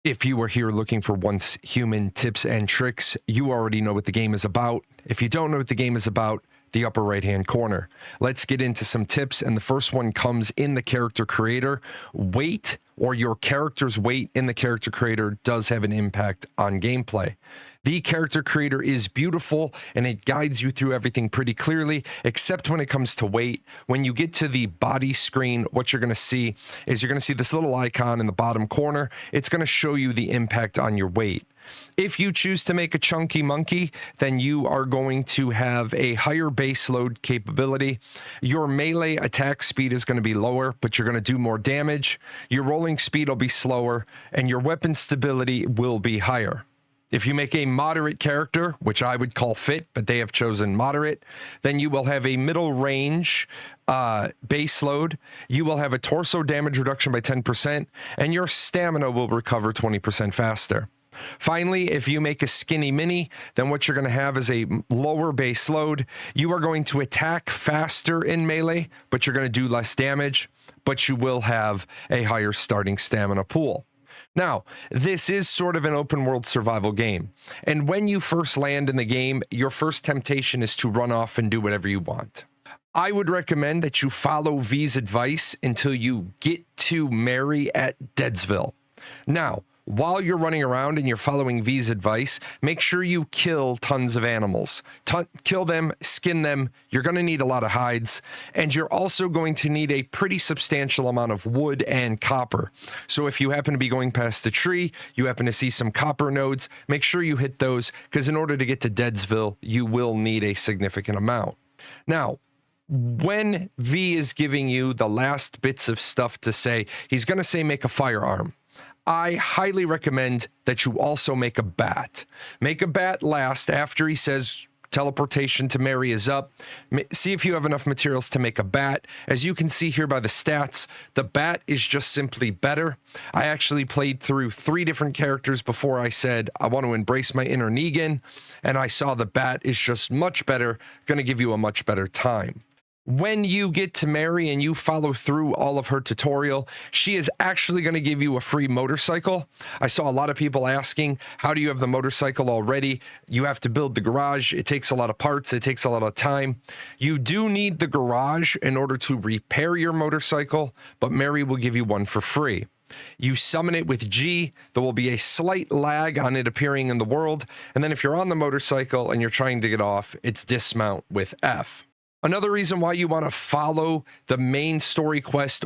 If you are here looking for Once Human tips and tricks, you already know what the game is about. If you don't know what the game is about, the upper right-hand corner. Let's get into some tips, and the first one comes in the character creator. Weight, or your character's weight in the character creator, does have an impact on gameplay. The character creator is beautiful, and it guides you through everything pretty clearly, except when it comes to weight. When you get to the body screen, what you're going to see is you're going to see this little icon in the bottom corner. It's going to show you the impact on your weight. If you choose to make a chunky monkey, then you are going to have a higher base load capability. Your melee attack speed is going to be lower, but you're going to do more damage. Your rolling speed will be slower, and your weapon stability will be higher. If you make a moderate character, which I would call fit, but they have chosen moderate, then you will have a middle range base load. You will have a torso damage reduction by 10%, and your stamina will recover 20% faster. Finally, if you make a skinny minnie, then what you're going to have is a lower base load. You are going to attack faster in melee, but you're going to do less damage, but you will have a higher starting stamina pool. Now, this is sort of an open world survival game, and when you first land in the game, your first temptation is to run off and do whatever you want. I would recommend that you follow V's advice until you get to Mary at Deadsville. Now, while you're running around and you're following V's advice, make sure you kill tons of animals. Kill them, skin them. You're going to need a lot of hides, and you're also going to need a pretty substantial amount of wood and copper. So if you happen to be going past a tree, you happen to see some copper nodes, make sure you hit those, because in order to get to Deadsville, you will need a significant amount. Now, when V is giving you the last bits of stuff to say, he's going to say make a firearm. I highly recommend that you also make a bat. Make a bat last after he says teleportation to Mary is up. See if you have enough materials to make a bat. As you can see here by the stats, the bat is just simply better. I actually played through 3 different characters before I said I want to embrace my inner Negan, and I saw the bat is just much better, going to give you a much better time. When you get to Mary and you follow through all of her tutorial, she is actually going to give you a free motorcycle. I saw a lot of people asking, how do you have the motorcycle already? You have to build the garage. It takes a lot of parts. It takes a lot of time. You do need the garage in order to repair your motorcycle, but Mary will give you one for free. You summon it with G. There will be a slight lag on it appearing in the world. And then if you're on the motorcycle and you're trying to get off, it's dismount with F. Another reason why you want to follow the main story quest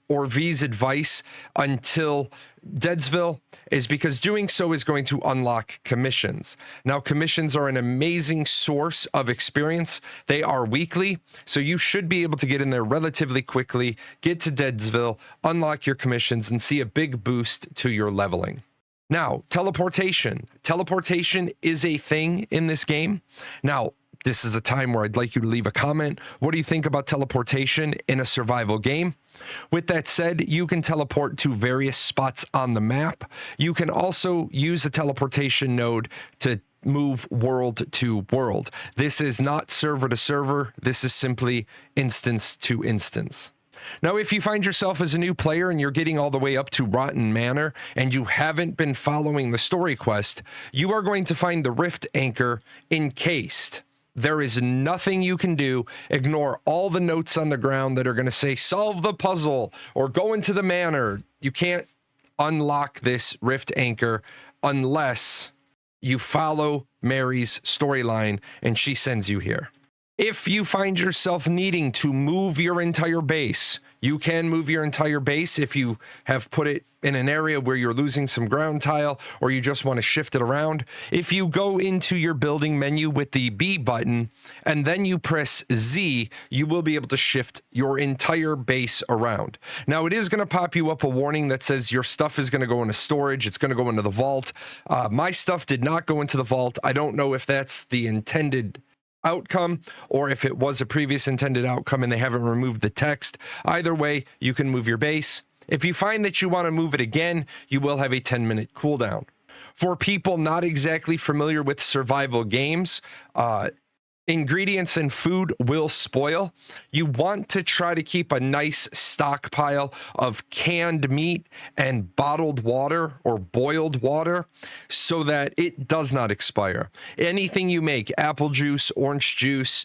or V's advice until Deadsville is because doing so is going to unlock commissions. Now, commissions are an amazing source of experience. They are weekly, so you should be able to get in there relatively quickly, get to Deadsville, unlock your commissions, and see a big boost to your leveling. Now, teleportation. Teleportation is a thing in this game. Now, this is a time where I'd like you to leave a comment. What do you think about teleportation in a survival game? With that said, you can teleport to various spots on the map. You can also use a teleportation node to move world to world. This is not server to server. This is simply instance to instance. Now, if you find yourself as a new player and you're getting all the way up to Rotten Manor and you haven't been following the story quest, you are going to find the Rift Anchor encased. There is nothing you can do. Ignore all the notes on the ground that are going to say, solve the puzzle or go into the manor. You can't unlock this Rift Anchor unless you follow Mary's storyline and she sends you here. If you find yourself needing to move your entire base, you can move your entire base if you have put it in an area where you're losing some ground tile or you just want to shift it around. If you go into your building menu with the B button and then you press Z, you will be able to shift your entire base around. Now, it is going to pop you up a warning that says your stuff is going to go into storage. It's going to go into the vault. My stuff did not go into the vault. I don't know if that's the intended outcome or if it was a previous intended outcome and they haven't removed the text. Either way, you can move your base. If you find that you want to move it again, you will have a 10-minute cooldown. For people not exactly familiar with survival games, Ingredients and food will spoil. You want to try to keep a nice stockpile of canned meat and bottled water or boiled water so that it does not expire. Anything you make, apple juice, orange juice,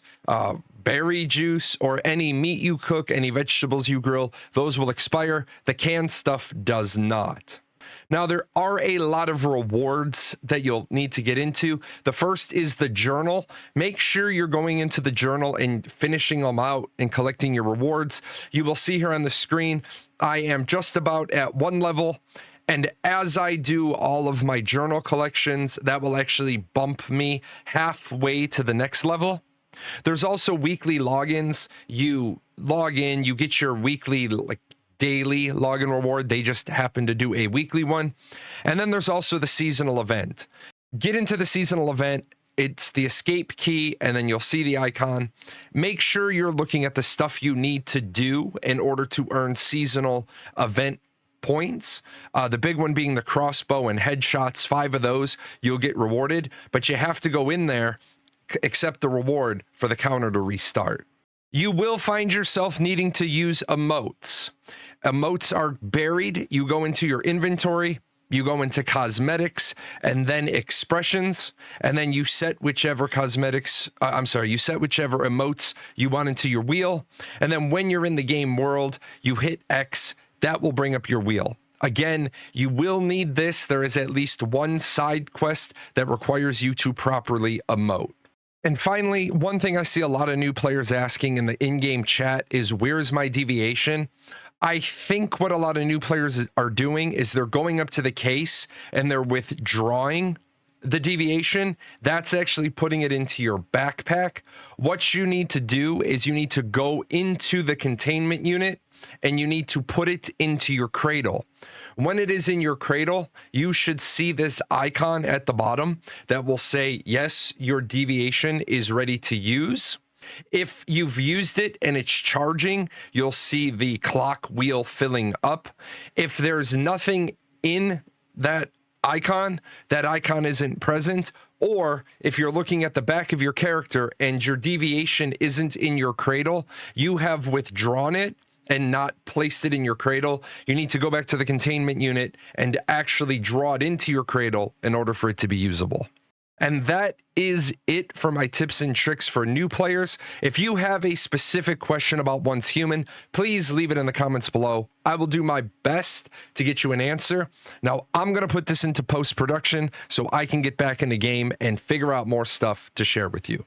berry juice, or any meat you cook, any vegetables you grill, those will expire. The canned stuff does not. Now, there are a lot of rewards that you'll need to get into. The first is the journal. Make sure you're going into the journal and finishing them out and collecting your rewards. You will see here on the screen, I am just about at 1 level. And as I do all of my journal collections, that will actually bump me halfway to the next level. There's also weekly logins. You log in, you get your weekly, daily login reward. They just happen to do a weekly one. And then there's also the seasonal event. Get into the seasonal event. It's the escape key, and then you'll see the icon. Make sure you're looking at the stuff you need to do in order to earn seasonal event points. The big one being the crossbow and headshots. 5 of those you'll get rewarded, but you have to go in there, accept the reward for the counter to restart. You will find yourself needing to use emotes. Emotes are buried. You go into your inventory, you go into cosmetics, and then expressions, and then you set whichever you set whichever emotes you want into your wheel. And then when you're in the game world, you hit X, that will bring up your wheel. Again, you will need this. There is at least one side quest that requires you to properly emote. And finally, one thing I see a lot of new players asking in the in-game chat is, where's my deviation? I think what a lot of new players are doing is they're going up to the case and they're withdrawing the deviation. That's actually putting it into your backpack. What you need to do is you need to go into the containment unit and you need to put it into your cradle. When it is in your cradle, you should see this icon at the bottom that will say, yes, your deviation is ready to use. If you've used it and it's charging, you'll see the clock wheel filling up. If there's nothing in that icon isn't present, or if you're looking at the back of your character and your deviation isn't in your cradle, you have withdrawn it and not placed it in your cradle. You need to go back to the containment unit and actually draw it into your cradle in order for it to be usable. And that is it for my tips and tricks for new players. If you have a specific question about Once Human, please leave it in the comments below. I will do my best to get you an answer. Now, I'm going to put this into post-production so I can get back in the game and figure out more stuff to share with you.